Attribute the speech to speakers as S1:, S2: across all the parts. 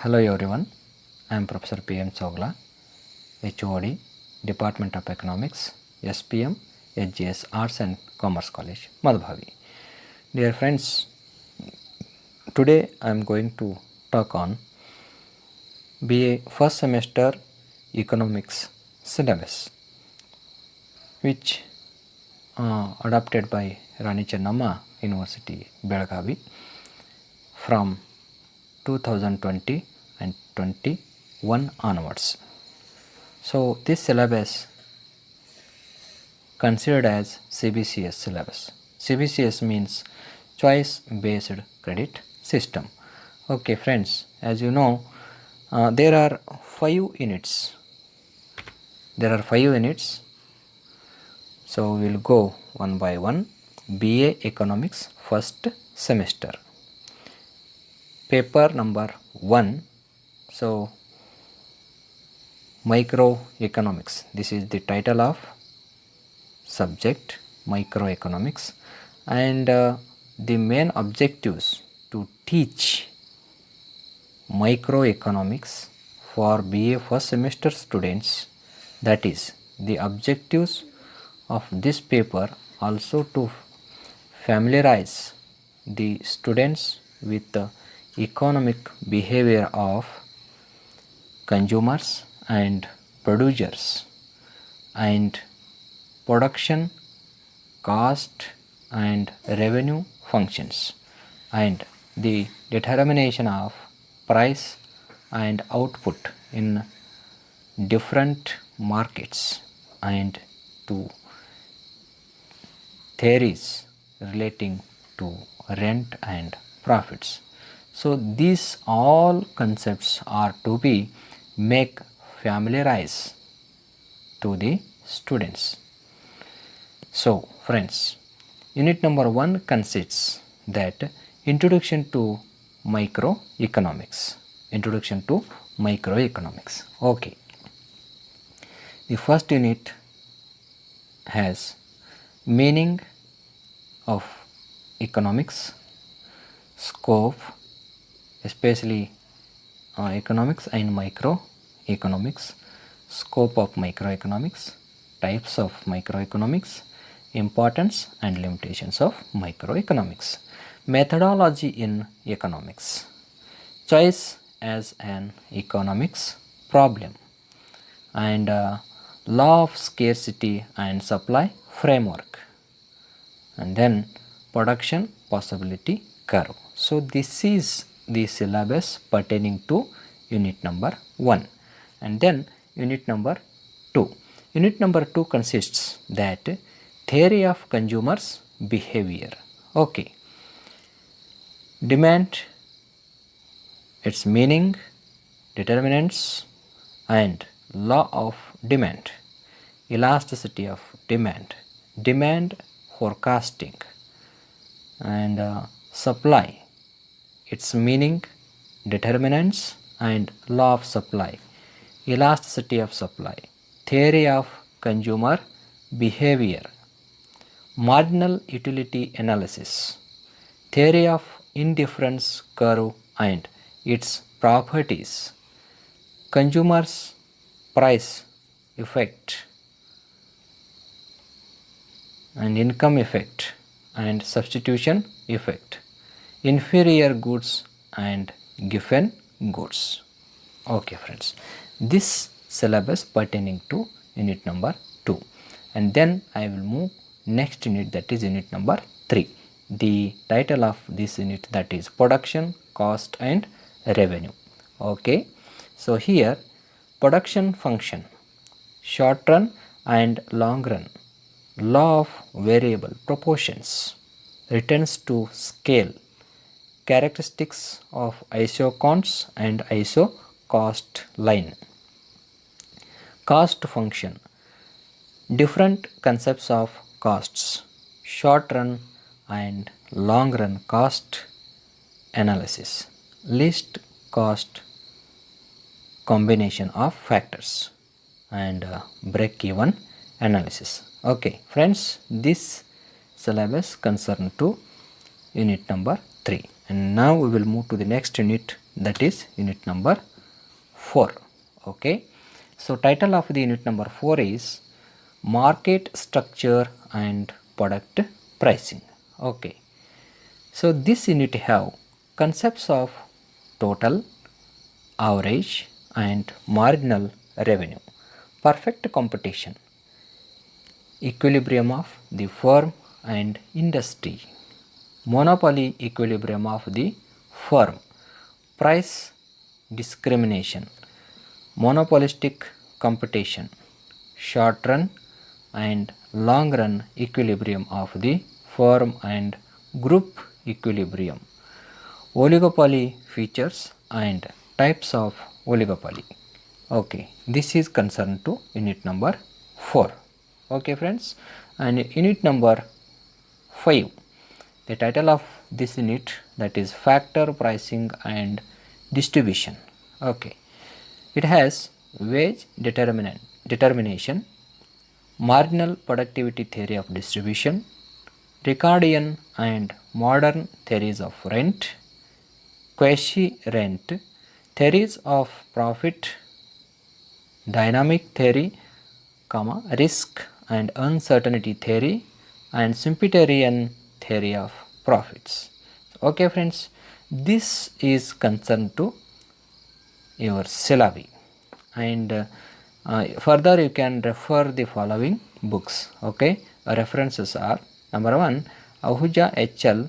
S1: Hello everyone, I am Professor P.M. Chogla, HOD, Department of Economics, SPM, HGS Arts and Commerce College, Madhvavi. Dear friends, today I am going to talk on BA first semester economics syllabus, which adopted by Rani Chennamma University, Belagavi from 2020 and 21 onwards. So this syllabus considered as CBCS syllabus. CBCS means choice based credit system. Okay friends, as you know, there are 5 units. So we will go one by one. BA Economics first semester. Paper number 1. So microeconomics. This is the title of subject, microeconomics, and the main objectives to teach microeconomics for BA first semester students, that is the objectives of this paper also to familiarize the students with the economic behavior of consumers and producers and production, cost and revenue functions, and the determination of price and output in different markets, and to theories relating to rent and profits. So these all concepts are to be make familiarize to the students. So friends, unit number 1 consists that introduction to microeconomics. Introduction to microeconomics. Okay. The first unit has meaning of economics, scope, especially economics and microeconomics, scope of microeconomics, types of microeconomics, importance and limitations of microeconomics, methodology in economics, choice as an economics problem, and law of scarcity and supply framework, and then production possibility curve. So this is the syllabus pertaining to unit number 1, and then unit number 2. Unit number 2 consists that theory of consumers behavior. Okay. Demand, its meaning, determinants and law of demand, elasticity of demand, demand forecasting, and supply, its meaning, determinants and law of supply, elasticity of supply, theory of consumer behavior, marginal utility analysis, theory of indifference curve and its properties, consumers price effect and income effect and substitution effect, inferior goods and given goods. Okay friends, this syllabus pertaining to unit number 2, and then I will move next unit, that is unit number 3. The title of this unit, that is production, cost and revenue. Okay, so here production function, short run and long run, law of variable proportions, returns to scale, characteristics of isocosts and isocost line, cost function, different concepts of costs, short run and long run cost analysis, least cost combination of factors, and break even analysis. Okay friends, this syllabus concerned to unit number 3, and now we will move to the next unit, that is unit number 4. Okay. So title of the unit number 4 is market structure and product pricing. Okay. So this unit have concepts of total, average and marginal revenue, perfect competition, equilibrium of the firm and industry, monopoly equilibrium of the firm, price discrimination, monopolistic competition, short run and long run equilibrium of the firm and group equilibrium, oligopoly features and types of oligopoly. Okay, this is concerned to unit number 4. Okay friends, and unit number 5, the title of this unit, that is factor pricing and distribution. Okay, it has wage determination, marginal productivity theory of distribution, Ricardian and modern theories of rent, quasi-rent, theories of profit, dynamic theory, risk and uncertainty theory, and Schumpeterian theory of profits. Okay friends, this is concerned to your syllabi, and further you can refer the following books. Okay, references are number 1, Ahuja HL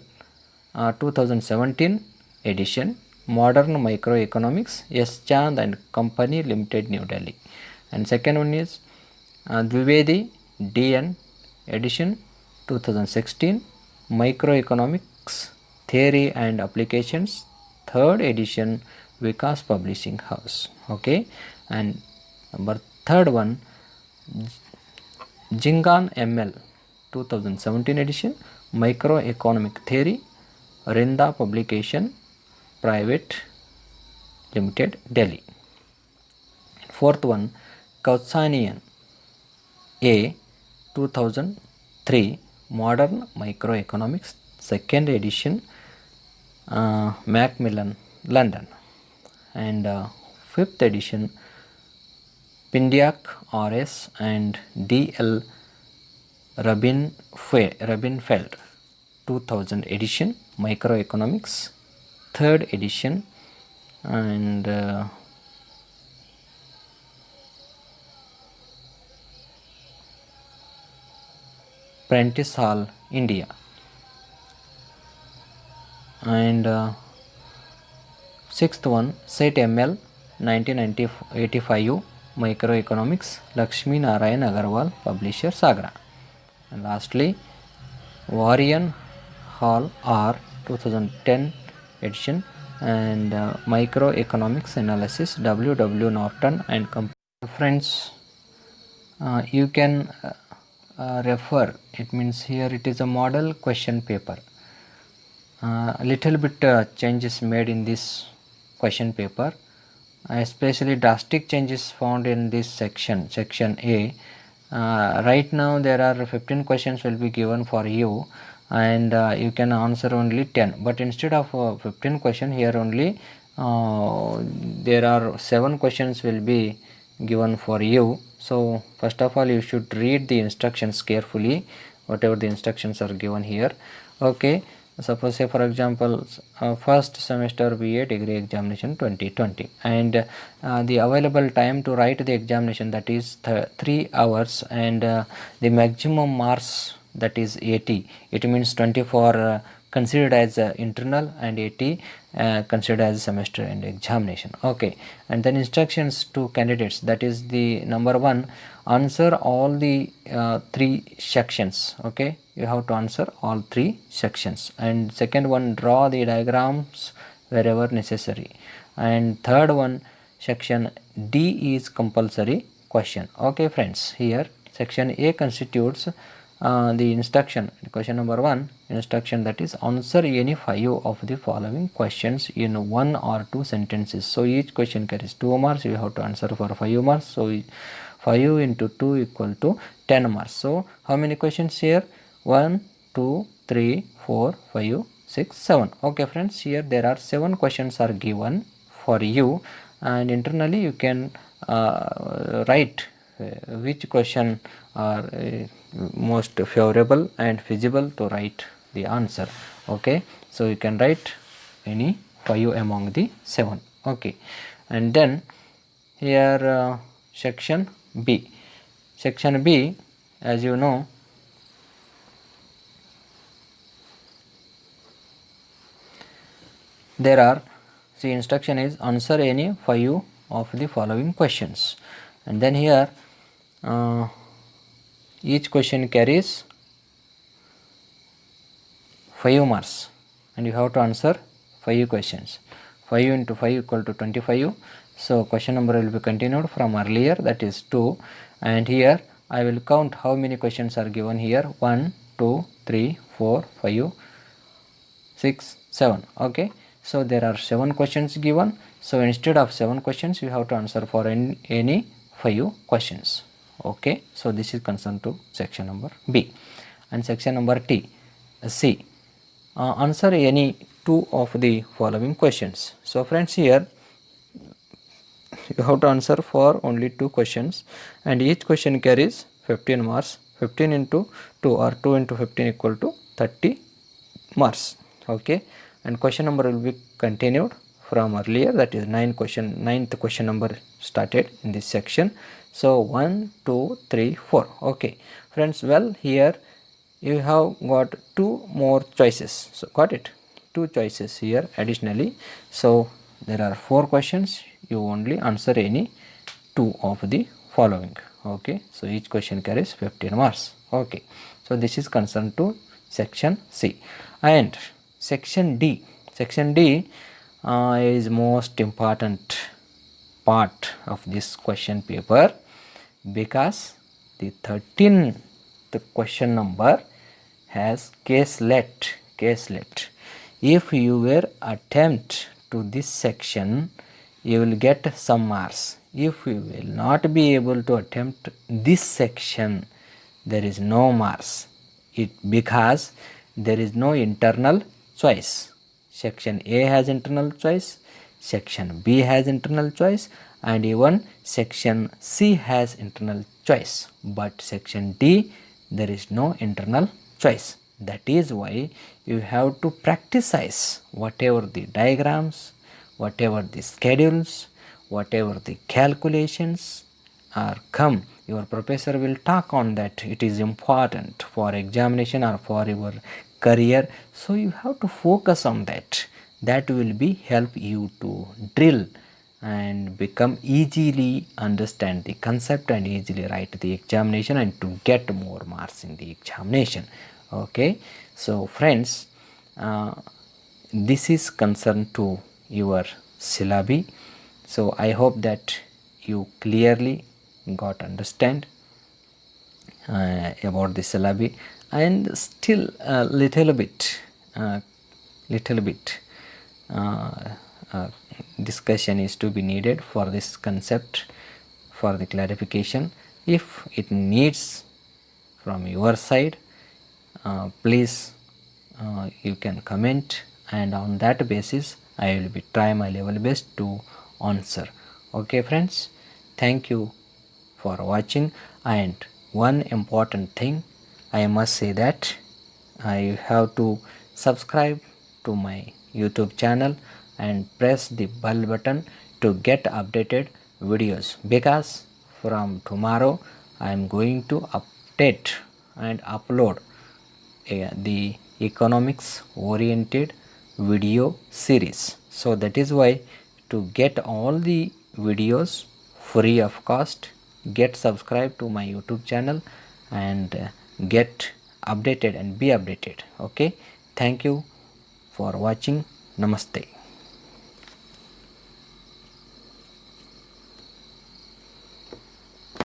S1: 2017 edition, Modern Microeconomics, S. Chand and Company Limited, New Delhi. And second one is Dwivedi DN edition 2016, Microeconomics Theory and Applications, third edition, Vikas Publishing House. Okay, and number third one, Jingan ML 2017 edition, Microeconomic Theory, Rinda Publication Private Limited, Delhi. Fourth one, Kautsanian A 2003, Modern Microeconomics, second edition, Macmillan, London. And fifth edition, Pindiak RS and DL Rubinfeld 2000 edition, Microeconomics, third edition, and Prentice Hall, India. And sixth one, Set ML 1985, Microeconomics, Lakshmi Narayan Agarwal, publisher Sagra. And lastly, Varian Hall R 2010 edition, and Microeconomics Analysis, W. Norton and Company. Friends, you can refer, it means here it is a model question paper. A little bit changes made in this question paper, especially drastic changes found in this section A. Right now there are 15 questions will be given for you, and you can answer only 10, but instead of 15 question, here only there are 7 questions will be given for you. So first of all you should read the instructions carefully, whatever the instructions are given here. Okay, suppose say for example first semester BA degree examination 2020, and the available time to write the examination, that is 3 hours, and the maximum marks, that is 80. It means 20 for considered as internal and 80 considered as semester end examination. Okay, and then instructions to candidates, that is the number 1, answer all the 3 sections. Okay, you have to answer all 3 sections. And second one, draw the diagrams wherever necessary. And third one, section D is compulsory question. Okay friends, here section A constitutes the instruction, question number 1, instruction, that is answer any 5 of the following questions in 1 or 2 sentences. So each question carries 2 marks, you have to answer for 5 marks. So 5 into 2 equal to 10 marks. So how many questions here? 1, 2, 3, 4, 5, 6, 7. Okay friends, here there are 7 questions are given for you, and internally you can write which question are most favorable and feasible to write the answer. Okay, so you can write any 5 among the 7. Okay, and then here section B. Section B, as you know, there are, see, instruction is answer any 5 of the following questions, and then here each question carries 5 marks and you have to answer 5 questions. 5 into 5 equal to 25. So question number will be continued from earlier, that is 2, and here I will count how many questions are given here. 1, 2, 3, 4, 5, 6, 7. Okay, so there are 7 questions given. So instead of 7 questions you have to answer for any 5 questions. Okay, so this is concerned to section number B. And section number C, answer any 2 of the following questions. So friends, here you have to answer for only 2 questions, and each question carries 15 marks. 15 into 2 or 2 into 15 equal to 30 marks. Okay, and question number will be continued from earlier, that is 9th question number started in this section. So 1, 2, 3, 4. Okay friends, well, here you have got 2 more choices. So got it, 2 choices here additionally. So there are 4 questions, you only answer any 2 of the following. Okay, so each question carries 15 marks. Okay, so this is concerned to section C. And section D, is most important part of this question paper, because the 13th question number has caselet. If you were attempt to this section, you will get some marks. If you will not be able to attempt this section, there is no marks, because there is no internal choice. Section A has internal choice, section B has internal choice, and even section C has internal choice, but section D there is no internal choice. That is why you have to practice whatever the diagrams, whatever the schedules, whatever the calculations are come. Your professor will talk on that. It is important for examination or for your career, so you have to focus on that. That will be help you to drill and become easily understand the concept and easily write the examination and to get more marks in the examination. Okay, so friends, this is concerned to your syllabi. So I hope that you clearly got understand about the syllabi, and still a little bit discussion is to be needed for this concept, for the clarification. If it needs from your side, please you can comment, and on that basis I will be try my level best to answer. Okay friends, thank you for watching. And one important thing I must say, that I have to subscribe to my YouTube channel and press the bell button to get updated videos, because from tomorrow I am going to update and upload the economics oriented video series. So that is why, to get all the videos free of cost, get subscribed to my YouTube channel and get updated and be updated. Okay, thank you for watching. Namaste.